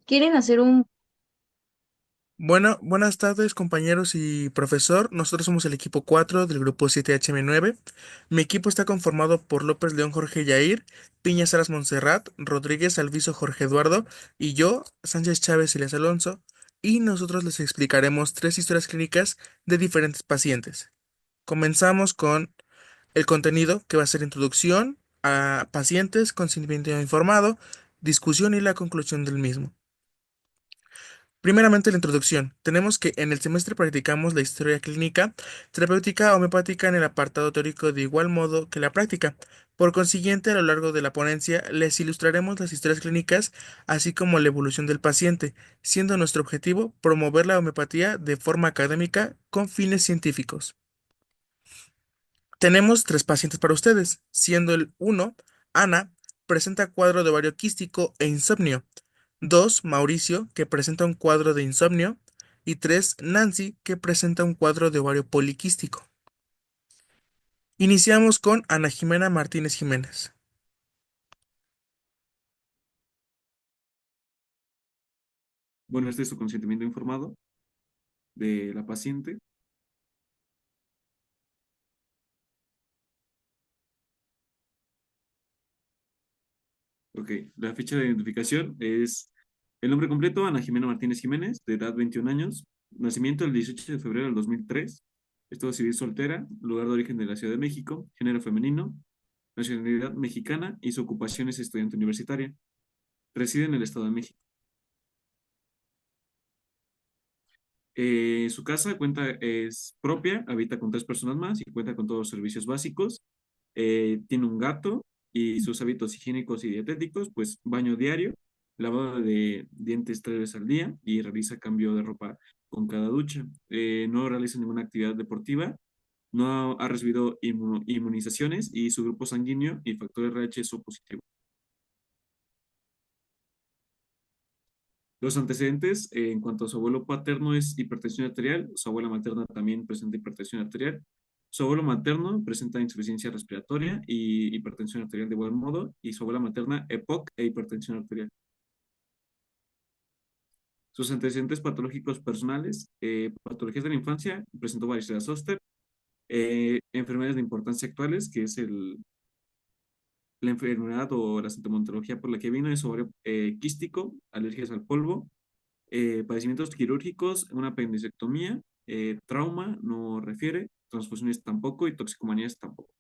quieren hacer un... Bueno, buenas tardes compañeros y profesor. Nosotros somos el equipo 4 del grupo 7HM9. Mi equipo está conformado por López León Jorge Yair, Piña Saras Montserrat, Rodríguez Alviso Jorge Eduardo y yo, Sánchez Chávez Elias Alonso. Y nosotros les explicaremos tres historias clínicas de diferentes pacientes. Comenzamos con el contenido, que va a ser introducción a pacientes, consentimiento informado, discusión y la conclusión del mismo. Primeramente, la introducción. Tenemos que en el semestre practicamos la historia clínica terapéutica homeopática en el apartado teórico de igual modo que la práctica. Por consiguiente, a lo largo de la ponencia les ilustraremos las historias clínicas, así como la evolución del paciente, siendo nuestro objetivo promover la homeopatía de forma académica con fines científicos. Tenemos tres pacientes para ustedes, siendo el uno, Ana, presenta cuadro de ovario quístico e insomnio. 2, Mauricio, que presenta un cuadro de insomnio. Y 3, Nancy, que presenta un cuadro de ovario poliquístico. Iniciamos con Ana Jimena Martínez Jiménez. Bueno, este es su consentimiento informado de la paciente. Ok, la fecha de identificación es el nombre completo, Ana Jimena Martínez Jiménez, de edad 21 años, nacimiento el 18 de febrero del 2003, estado civil soltera, lugar de origen de la Ciudad de México, género femenino, nacionalidad mexicana y su ocupación es estudiante universitaria. Reside en el Estado de México. Su casa es propia, habita con tres personas más y cuenta con todos los servicios básicos. Tiene un gato y sus hábitos higiénicos y dietéticos, pues baño diario, lavado de dientes 3 veces al día y realiza cambio de ropa con cada ducha. No realiza ninguna actividad deportiva, no ha recibido inmunizaciones y su grupo sanguíneo y factor RH es O positivo. Los antecedentes, en cuanto a su abuelo paterno, es hipertensión arterial, su abuela materna también presenta hipertensión arterial, su abuelo materno presenta insuficiencia respiratoria y hipertensión arterial de igual modo, y su abuela materna EPOC e hipertensión arterial. Sus antecedentes patológicos personales, patologías de la infancia, presentó varicela zoster, enfermedades de importancia actuales, que es la enfermedad o la sintomatología por la que vino, es ovario quístico, alergias al polvo, padecimientos quirúrgicos, una apendicectomía, trauma no refiere, transfusiones tampoco y toxicomanías tampoco.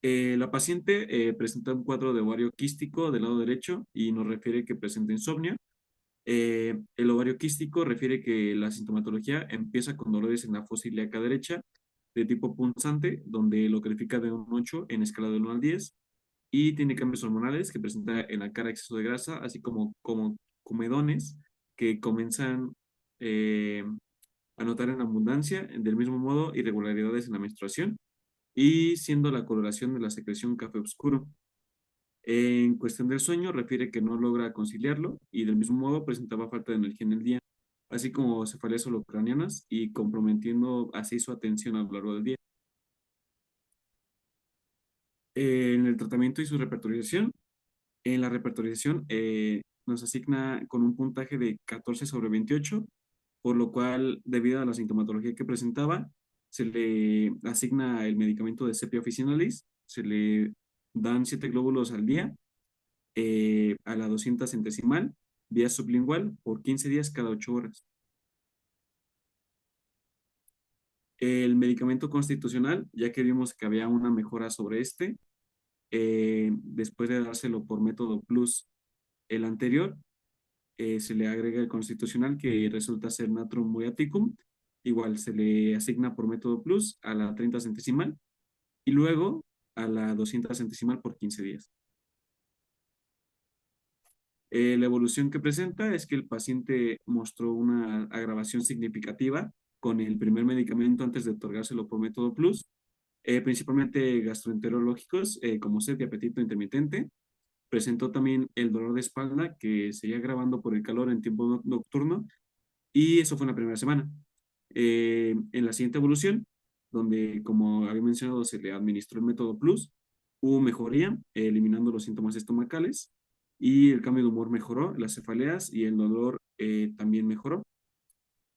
La paciente presenta un cuadro de ovario quístico del lado derecho y nos refiere que presenta insomnio. El ovario quístico refiere que la sintomatología empieza con dolores en la fosa ilíaca derecha de tipo punzante, donde lo califica de un 8 en escala de 1 al 10 y tiene cambios hormonales que presenta en la cara exceso de grasa, así como comedones que comienzan eh, a notar en abundancia, del mismo modo irregularidades en la menstruación y siendo la coloración de la secreción café oscuro. En cuestión del sueño, refiere que no logra conciliarlo y del mismo modo presentaba falta de energía en el día, así como cefaleas holocranianas y comprometiendo así su atención a lo largo del día. En el tratamiento y su repertorización, en la repertorización nos asigna con un puntaje de 14 sobre 28, por lo cual, debido a la sintomatología que presentaba, se le asigna el medicamento de sepia officinalis, se le dan 7 glóbulos al día a la 200 centesimal, vía sublingual, por 15 días cada 8 horas. El medicamento constitucional, ya que vimos que había una mejora sobre este, después de dárselo por método plus el anterior, se le agrega el constitucional que resulta ser Natrum muriaticum, igual se le asigna por método plus a la 30 centesimal y luego a la 200 centesimal por 15 días. La evolución que presenta es que el paciente mostró una agravación significativa con el primer medicamento antes de otorgárselo por método plus, principalmente gastroenterológicos como sed y apetito intermitente. Presentó también el dolor de espalda que seguía agravando por el calor en tiempo nocturno y eso fue en la primera semana. En la siguiente evolución, donde como había mencionado se le administró el método plus, hubo mejoría eliminando los síntomas estomacales y el cambio de humor mejoró, las cefaleas y el dolor también mejoró.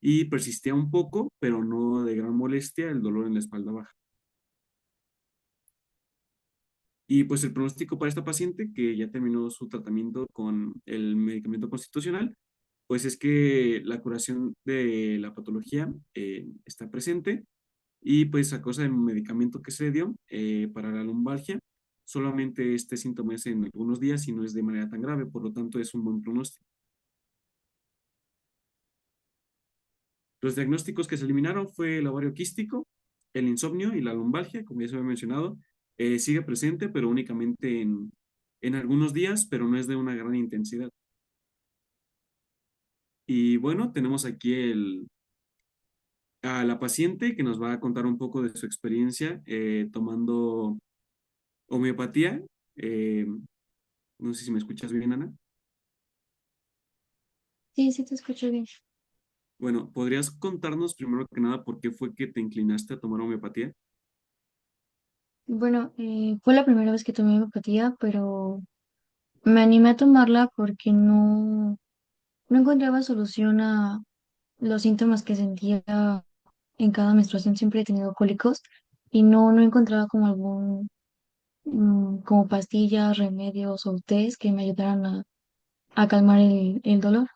Y persistía un poco, pero no de gran molestia, el dolor en la espalda baja. Y pues el pronóstico para esta paciente, que ya terminó su tratamiento con el medicamento constitucional, pues es que la curación de la patología está presente y pues a causa del medicamento que se le dio para la lumbalgia, solamente este síntoma es en algunos días y no es de manera tan grave, por lo tanto es un buen pronóstico. Los diagnósticos que se eliminaron fue el ovario quístico, el insomnio y la lumbalgia, como ya se había mencionado. Sigue presente, pero únicamente en algunos días, pero no es de una gran intensidad. Y bueno, tenemos aquí a la paciente que nos va a contar un poco de su experiencia tomando homeopatía. Eh, no sé si me escuchas bien, Ana. Sí, sí te escucho bien. Bueno, ¿podrías contarnos primero que nada por qué fue que te inclinaste a tomar homeopatía? Bueno, fue la primera vez que tomé homeopatía, pero me animé a tomarla porque no encontraba solución a los síntomas que sentía en cada menstruación. Siempre he tenido cólicos y no encontraba como como pastillas, remedios o tés que me ayudaran a calmar el dolor.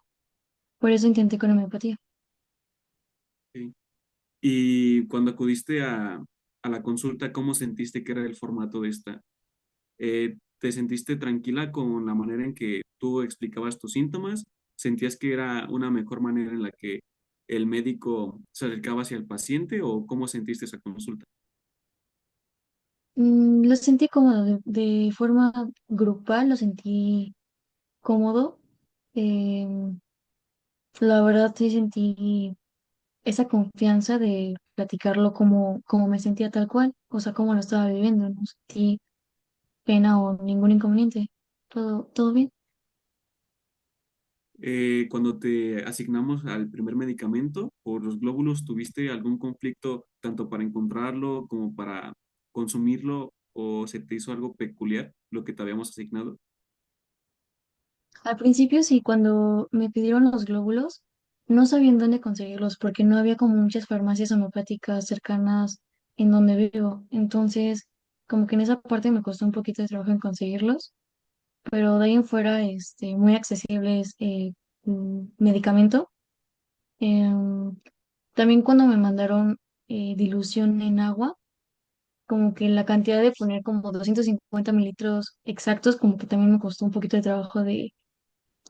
Por eso intenté con homeopatía. Sí. Y cuando acudiste a la consulta, ¿cómo sentiste que era el formato de esta? ¿Te sentiste tranquila con la manera en que tú explicabas tus síntomas? ¿Sentías que era una mejor manera en la que el médico se acercaba hacia el paciente o cómo sentiste esa consulta? Lo sentí cómodo, de forma grupal, lo sentí cómodo. Em, la verdad sí sentí esa confianza de platicarlo como me sentía tal cual, o sea, como lo estaba viviendo, no sentí pena o ningún inconveniente, todo bien. Cuando te asignamos al primer medicamento por los glóbulos, ¿tuviste algún conflicto tanto para encontrarlo como para consumirlo o se te hizo algo peculiar lo que te habíamos asignado? Al principio sí, cuando me pidieron los glóbulos, no sabía en dónde conseguirlos porque no había como muchas farmacias homeopáticas cercanas en donde vivo, entonces como que en esa parte me costó un poquito de trabajo en conseguirlos, pero de ahí en fuera, muy accesibles, medicamento. Em, También cuando me mandaron dilución en agua, como que la cantidad de poner como 250 mililitros exactos, como que también me costó un poquito de trabajo de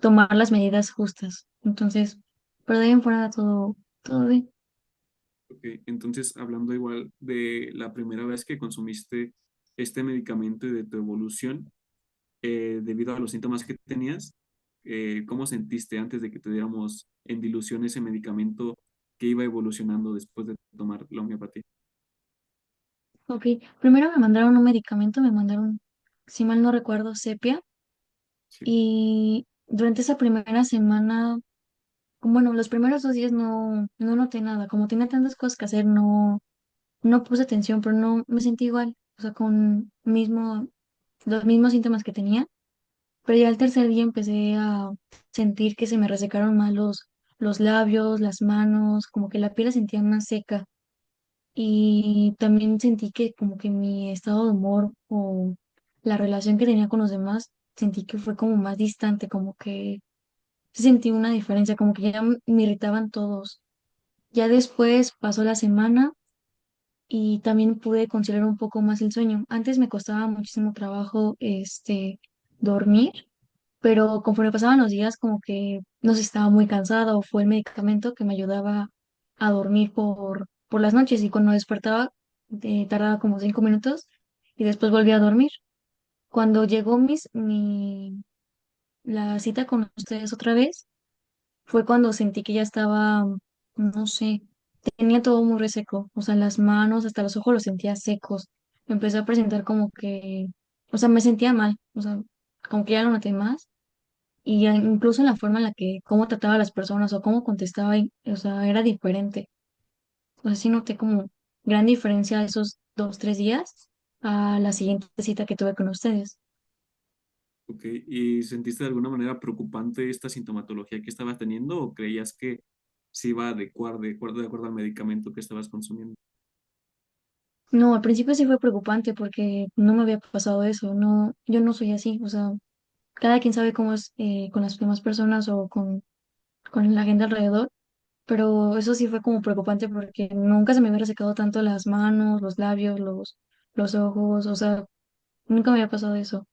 tomar las medidas justas. Entonces, pero de ahí en fuera todo bien. Ok, entonces, hablando igual de la primera vez que consumiste este medicamento y de tu evolución, debido a los síntomas que tenías, ¿cómo sentiste antes de que te diéramos en dilución ese medicamento que iba evolucionando después de tomar la homeopatía? Ok, primero me mandaron un medicamento, me mandaron, si mal no recuerdo, sepia, Sí. y durante esa primera semana, bueno, los primeros 2 días no noté nada, como tenía tantas cosas que hacer, no puse atención, pero no me sentí igual, o sea, los mismos síntomas que tenía, pero ya el tercer día empecé a sentir que se me resecaron más los labios, las manos, como que la piel la sentía más seca y también sentí que como que mi estado de humor o la relación que tenía con los demás, sentí que fue como más distante, como que sí sentí una diferencia, como que ya me irritaban todos. Ya después pasó la semana y también pude conciliar un poco más el sueño. Antes me costaba muchísimo trabajo dormir, pero conforme pasaban los días como que no sé si estaba muy cansada o fue el medicamento que me ayudaba a dormir por las noches y cuando despertaba tardaba como 5 minutos y después volvía a dormir. Cuando llegó la cita con ustedes otra vez, fue cuando sentí que ya estaba, no sé, tenía todo muy reseco, o sea, las manos, hasta los ojos los sentía secos. Me empezó a presentar como que, o sea, me sentía mal, o sea, como que ya lo noté más. Y incluso en la forma en la que, cómo trataba a las personas o cómo contestaba, o sea, era diferente. O sea, sí noté como gran diferencia esos 2, 3 días a la siguiente cita que tuve con ustedes. Ok, ¿y sentiste de alguna manera preocupante esta sintomatología que estabas teniendo o creías que se iba a adecuar de acuerdo al medicamento que estabas consumiendo? No, al principio sí fue preocupante porque no me había pasado eso, no, yo no soy así, o sea, cada quien sabe cómo es con las demás personas o con la gente alrededor, pero eso sí fue como preocupante porque nunca se me había resecado tanto las manos, los labios, los ojos, o sea, nunca me había pasado eso,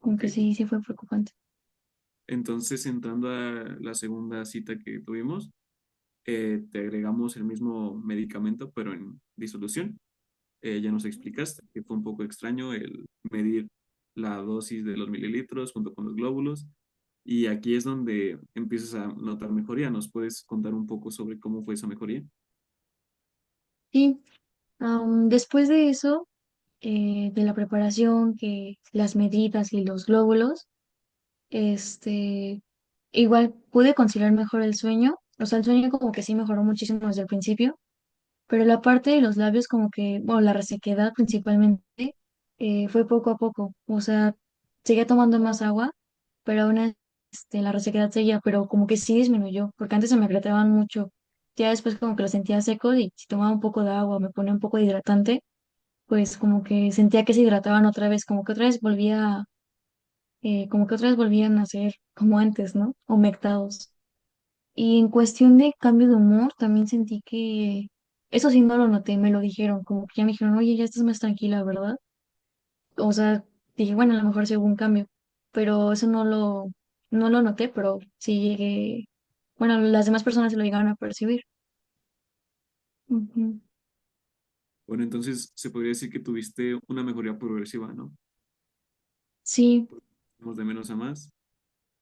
como Ok, que sí, sí fue preocupante. entonces entrando a la segunda cita que tuvimos, te agregamos el mismo medicamento pero en disolución. Ya nos explicaste que fue un poco extraño el medir la dosis de los mililitros junto con los glóbulos. Y aquí es donde empiezas a notar mejoría. ¿Nos puedes contar un poco sobre cómo fue esa mejoría? Sí, después de eso, de la preparación, que las medidas y los glóbulos, este, igual pude conciliar mejor el sueño, o sea, el sueño como que sí mejoró muchísimo desde el principio, pero la parte de los labios como que, bueno, la resequedad principalmente, fue poco a poco, o sea, seguía tomando más agua, pero aún la resequedad seguía, pero como que sí disminuyó, porque antes se me agretaban mucho, ya después como que lo sentía seco y si tomaba un poco de agua, me ponía un poco de hidratante, pues como que sentía que se hidrataban otra vez, como que otra vez volvía, como que otra vez volvían a ser como antes, ¿no? Humectados. Y en cuestión de cambio de humor, también sentí que, eso sí no lo noté, me lo dijeron, como que ya me dijeron, oye, ya estás más tranquila, ¿verdad? O sea, dije, bueno, a lo mejor sí hubo un cambio, pero eso no lo noté, pero sí llegué, bueno, las demás personas se lo llegaron a percibir. Ujú. Bueno, entonces se podría decir que tuviste una mejoría progresiva, ¿no? Sí, Vamos de menos a más.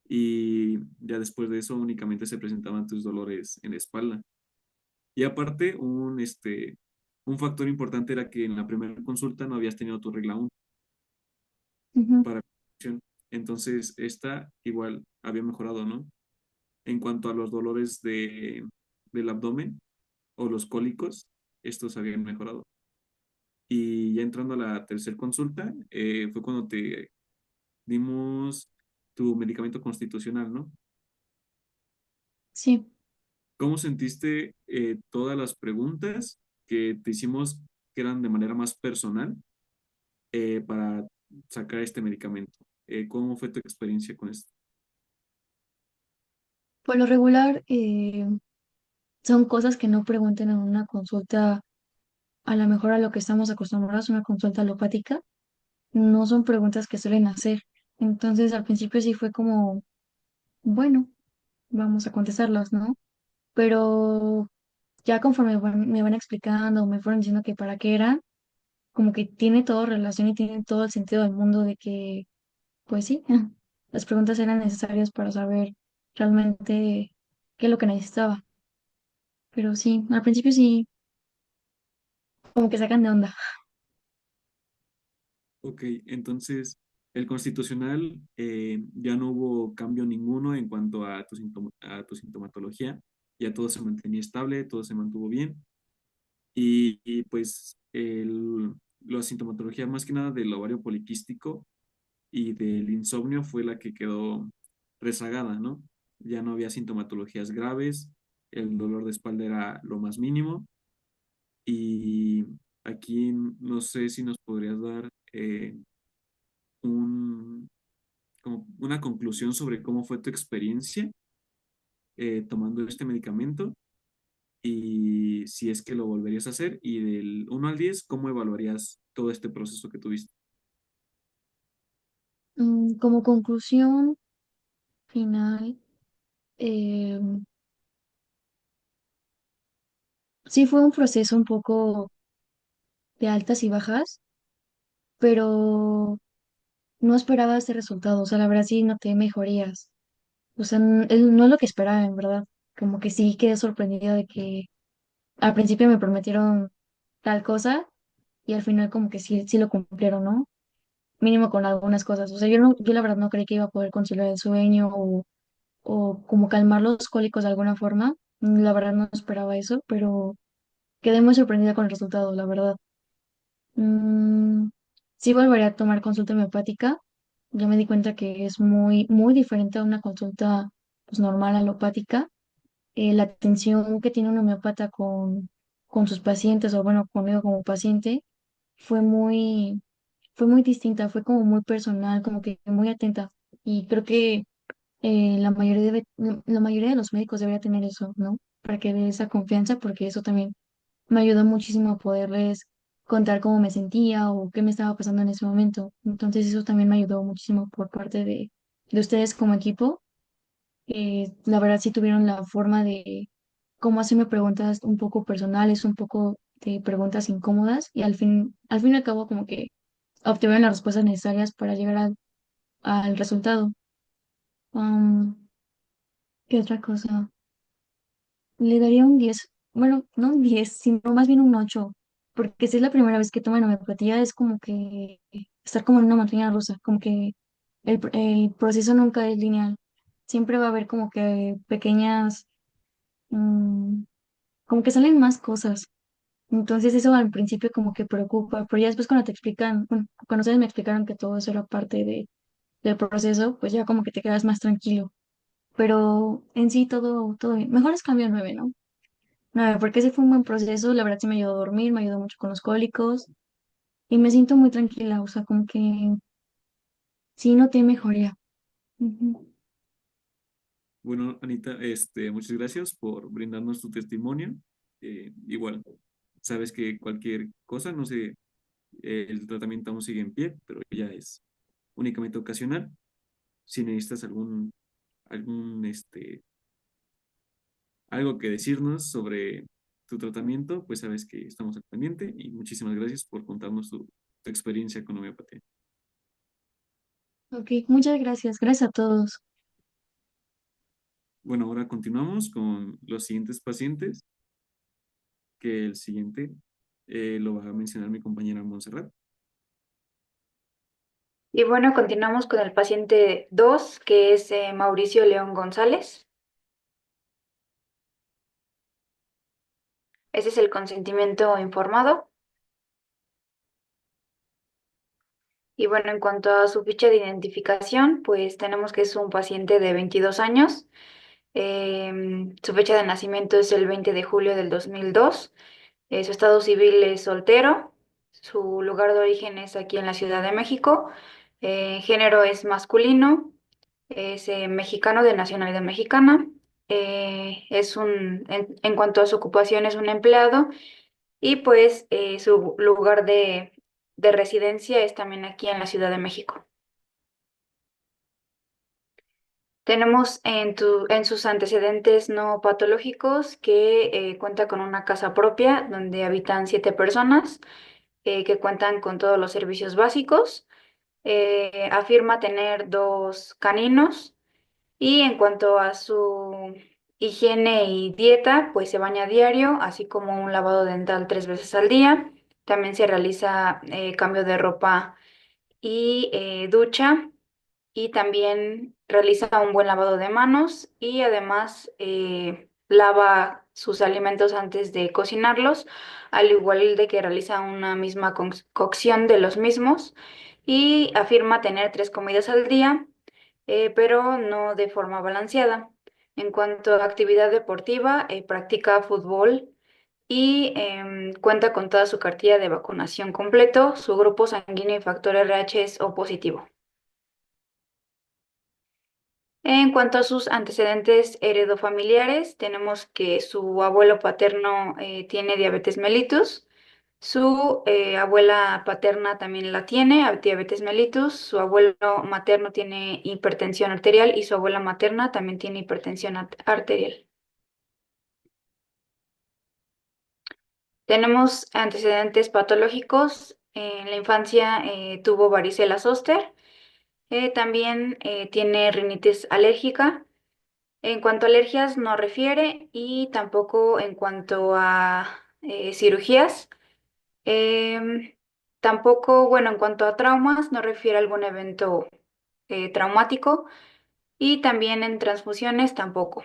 Y ya después de eso únicamente se presentaban tus dolores en la espalda. Y aparte, un factor importante era que en la primera consulta no habías tenido tu regla 1 ujú, para menstruación. Entonces, esta igual había mejorado, ¿no? En cuanto a los dolores del abdomen o los cólicos, estos habían mejorado. Y ya entrando a la tercera consulta, fue cuando te dimos tu medicamento constitucional, ¿no? sí. ¿Cómo sentiste todas las preguntas que te hicimos que eran de manera más personal para sacar este medicamento? ¿Cómo fue tu experiencia con esto? Por lo regular, son cosas que no pregunten en una consulta, a lo mejor a lo que estamos acostumbrados, una consulta alopática, no son preguntas que suelen hacer. Entonces, al principio sí fue como, bueno, vamos a contestarlas, ¿no? Pero ya conforme me van explicando, me fueron diciendo que para qué eran, como que tiene todo relación y tiene todo el sentido del mundo de que, pues sí, las preguntas eran necesarias para saber realmente qué es lo que necesitaba. Pero sí, al principio sí, como que sacan de onda. Ok, entonces el constitucional ya no hubo cambio ninguno en cuanto a a tu sintomatología, ya todo se mantenía estable, todo se mantuvo bien pues la sintomatología más que nada del ovario poliquístico y del insomnio fue la que quedó rezagada, ¿no? Ya no había sintomatologías graves, el dolor de espalda era lo más mínimo y aquí no sé si nos podrías dar un, como una conclusión sobre cómo fue tu experiencia tomando este medicamento y si es que lo volverías a hacer y del 1 al 10, ¿cómo evaluarías todo este proceso que tuviste? Como conclusión final, eh, sí fue un proceso un poco de altas y bajas, pero no esperaba este resultado. O sea, la verdad sí noté mejorías. O sea, no es lo que esperaba, en verdad. Como que sí quedé sorprendida de que al principio me prometieron tal cosa y al final como que sí, sí lo cumplieron, ¿no? Mínimo con algunas cosas. O sea, yo la verdad no creí que iba a poder conciliar el sueño o como calmar los cólicos de alguna forma. La verdad no esperaba eso, pero quedé muy sorprendida con el resultado, la verdad. Mm, sí volvería a tomar consulta homeopática, ya me di cuenta que es muy diferente a una consulta pues, normal alopática. La atención que tiene un homeópata con sus pacientes, o bueno, conmigo como paciente, fue fue muy distinta, fue como muy personal, como que muy atenta. Y creo que la mayoría de los médicos debería tener eso, ¿no? Para que dé esa confianza, porque eso también me ayudó muchísimo a poderles contar cómo me sentía o qué me estaba pasando en ese momento. Entonces eso también me ayudó muchísimo por parte de ustedes como equipo. La verdad sí tuvieron la forma de cómo hacerme preguntas un poco personales, un poco de preguntas incómodas y al fin y al cabo como que obtuvieron las respuestas necesarias para llegar al resultado. Am, ¿Qué otra cosa? Le daría un 10, bueno, no un 10 sino más bien un 8 porque si es la primera vez que tomo homeopatía, es como que estar como en una montaña rusa, como que el proceso nunca es lineal. Siempre va a haber como que pequeñas, mm, como que salen más cosas. Entonces eso al principio como que preocupa, pero ya después cuando te explican, bueno, cuando ustedes me explicaron que todo eso era parte del proceso, pues ya como que te quedas más tranquilo. Pero en sí todo bien. Mejor es cambio 9, ¿no? No, porque ese fue un buen proceso, la verdad sí me ayudó a dormir, me ayudó mucho con los cólicos y me siento muy tranquila, o sea, como que sí noté mejoría. Ujú. Bueno, Anita, muchas gracias por brindarnos tu testimonio. Igual, sabes que cualquier cosa, no sé, el tratamiento aún sigue en pie, pero ya es únicamente ocasional. Si necesitas algún, algo que decirnos sobre tu tratamiento, pues sabes que estamos al pendiente y muchísimas gracias por contarnos tu experiencia con homeopatía. Ok, muchas gracias, gracias a todos. Bueno, ahora continuamos con los siguientes pacientes, que el siguiente lo va a mencionar mi compañera Montserrat. Y bueno, continuamos con el paciente 2 que es Mauricio León González. Ese es el consentimiento informado. Y bueno, en cuanto a su ficha de identificación, pues tenemos que es un paciente de 22 años. Su fecha de nacimiento es el 20 de julio del 2002. Su estado civil es soltero. Su lugar de origen es aquí en la Ciudad de México. Género es masculino. Es mexicano de nacionalidad mexicana. En cuanto a su ocupación, es un empleado y pues su lugar de residencia es también aquí en la Ciudad de México. Tenemos en sus antecedentes no patológicos que cuenta con una casa propia donde habitan 7 personas que cuentan con todos los servicios básicos. Afirma tener 2 caninos. Y en cuanto a su higiene y dieta, pues se baña diario, así como un lavado dental 3 veces al día. También se realiza cambio de ropa y ducha. Y también realiza un buen lavado de manos y además lava sus alimentos antes de cocinarlos, al igual de que realiza una misma cocción de los mismos. Y afirma tener 3 comidas al día pero no de forma balanceada. En cuanto a actividad deportiva, practica fútbol y cuenta con toda su cartilla de vacunación completo. Su grupo sanguíneo y factor RH es O positivo. En cuanto a sus antecedentes heredofamiliares, tenemos que su abuelo paterno tiene diabetes mellitus. Su abuela paterna también la tiene, diabetes mellitus. Su abuelo materno tiene hipertensión arterial y su abuela materna también tiene hipertensión arterial. Tenemos antecedentes patológicos. En la infancia tuvo varicela zoster. También tiene rinitis alérgica. En cuanto a alergias no refiere y tampoco en cuanto a cirugías. Em, Tampoco, bueno, en cuanto a traumas, no refiere a algún evento traumático y también en transfusiones tampoco.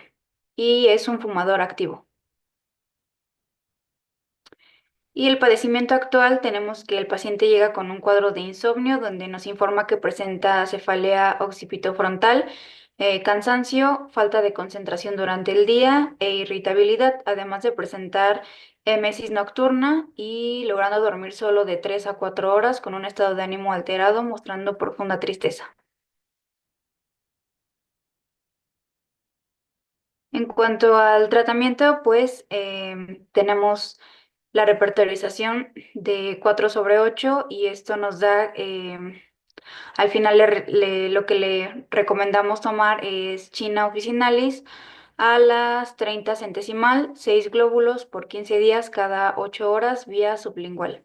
Y es un fumador activo. Y el padecimiento actual tenemos que el paciente llega con un cuadro de insomnio donde nos informa que presenta cefalea occipitofrontal, cansancio, falta de concentración durante el día e irritabilidad, además de presentar emesis nocturna y logrando dormir solo de 3 a 4 horas con un estado de ánimo alterado, mostrando profunda tristeza. En cuanto al tratamiento, pues tenemos la repertorización de 4/8 y esto nos da, al final lo que le recomendamos tomar es China officinalis a las 30 centesimal, 6 glóbulos por 15 días cada 8 horas vía sublingual.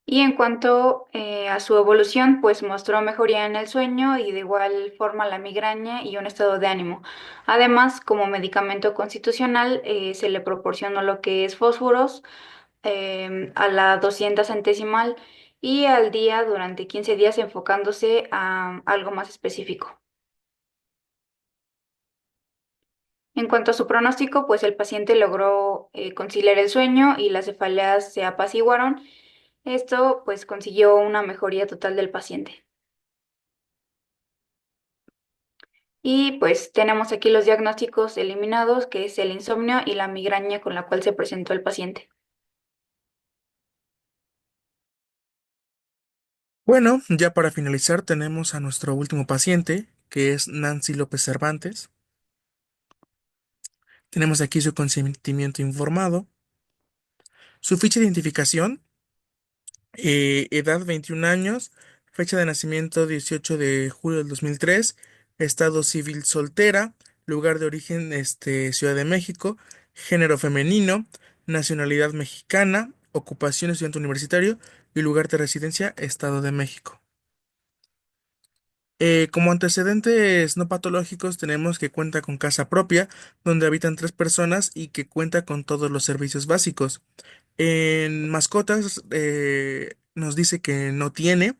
Y en cuanto a su evolución, pues mostró mejoría en el sueño y de igual forma la migraña y un estado de ánimo. Además, como medicamento constitucional, se le proporcionó lo que es fósforos a la 200 centesimal y al día durante 15 días enfocándose a algo más específico. En cuanto a su pronóstico, pues el paciente logró conciliar el sueño y las cefaleas se apaciguaron. Esto pues consiguió una mejoría total del paciente. Y pues tenemos aquí los diagnósticos eliminados, que es el insomnio y la migraña con la cual se presentó el paciente. Bueno, ya para finalizar tenemos a nuestro último paciente, que es Nancy López Cervantes. Tenemos aquí su consentimiento informado, su ficha de identificación, edad 21 años, fecha de nacimiento 18 de julio del 2003, estado civil soltera, lugar de origen Ciudad de México, género femenino, nacionalidad mexicana, ocupación estudiante universitario y lugar de residencia Estado de México. Como antecedentes no patológicos tenemos que cuenta con casa propia, donde habitan 3 personas y que cuenta con todos los servicios básicos. En mascotas nos dice que no tiene.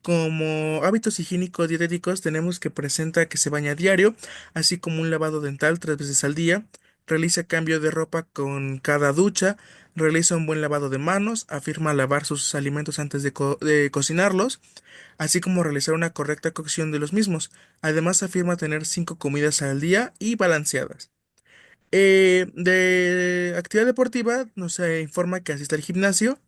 Como hábitos higiénicos dietéticos tenemos que presenta que se baña diario, así como un lavado dental 3 veces al día, realiza cambio de ropa con cada ducha, realiza un buen lavado de manos, afirma lavar sus alimentos antes de cocinarlos, así como realizar una correcta cocción de los mismos. Además afirma tener 5 comidas al día y balanceadas. De actividad deportiva nos informa que asiste al gimnasio.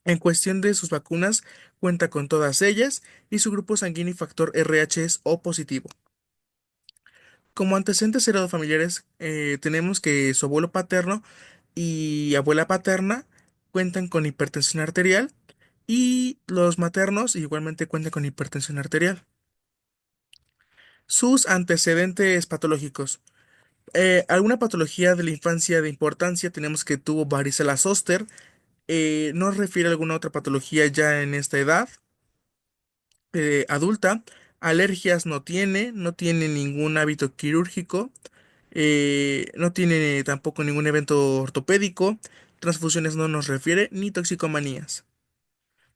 En cuestión de sus vacunas, cuenta con todas ellas y su grupo sanguíneo y factor RH es O positivo. Como antecedentes heredofamiliares, tenemos que su abuelo paterno y abuela paterna cuentan con hipertensión arterial y los maternos igualmente cuentan con hipertensión arterial. Sus antecedentes patológicos. Alguna patología de la infancia de importancia, tenemos que tuvo varicela zoster, no refiere a alguna otra patología ya en esta edad adulta. Alergias no tiene, no tiene ningún hábito quirúrgico, no tiene tampoco ningún evento ortopédico, transfusiones no nos refiere, ni toxicomanías.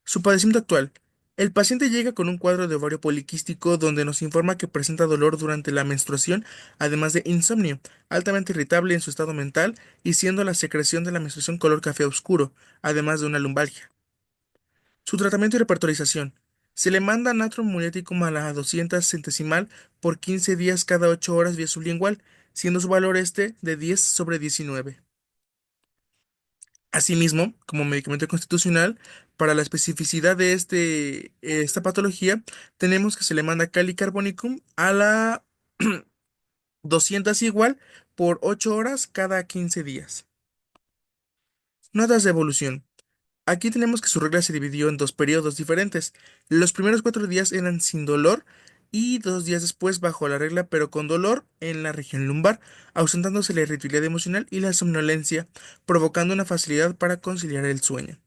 Su padecimiento actual. El paciente llega con un cuadro de ovario poliquístico donde nos informa que presenta dolor durante la menstruación, además de insomnio, altamente irritable en su estado mental y siendo la secreción de la menstruación color café oscuro, además de una lumbalgia. Su tratamiento y repertorización. Se le manda natrium murético a la 200 centesimal por 15 días cada 8 horas vía sublingual, siendo su valor de 10/19. Asimismo, como medicamento constitucional, para la especificidad de esta patología, tenemos que se le manda calicarbonicum a la 200 igual por 8 horas cada 15 días. Notas de evolución. Aquí tenemos que su regla se dividió en 2 periodos diferentes. Los primeros 4 días eran sin dolor y 2 días después bajo la regla pero con dolor en la región lumbar, ausentándose la irritabilidad emocional y la somnolencia, provocando una facilidad para conciliar el sueño.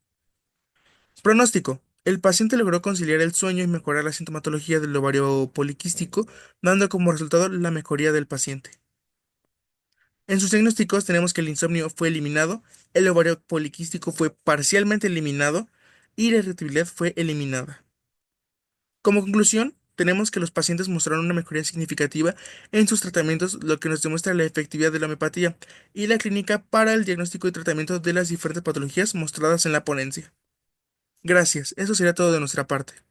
Pronóstico. El paciente logró conciliar el sueño y mejorar la sintomatología del ovario poliquístico, dando como resultado la mejoría del paciente. En sus diagnósticos tenemos que el insomnio fue eliminado, el ovario poliquístico fue parcialmente eliminado y la irritabilidad fue eliminada. Como conclusión, tenemos que los pacientes mostraron una mejoría significativa en sus tratamientos, lo que nos demuestra la efectividad de la homeopatía y la clínica para el diagnóstico y tratamiento de las diferentes patologías mostradas en la ponencia. Gracias, eso sería todo de nuestra parte.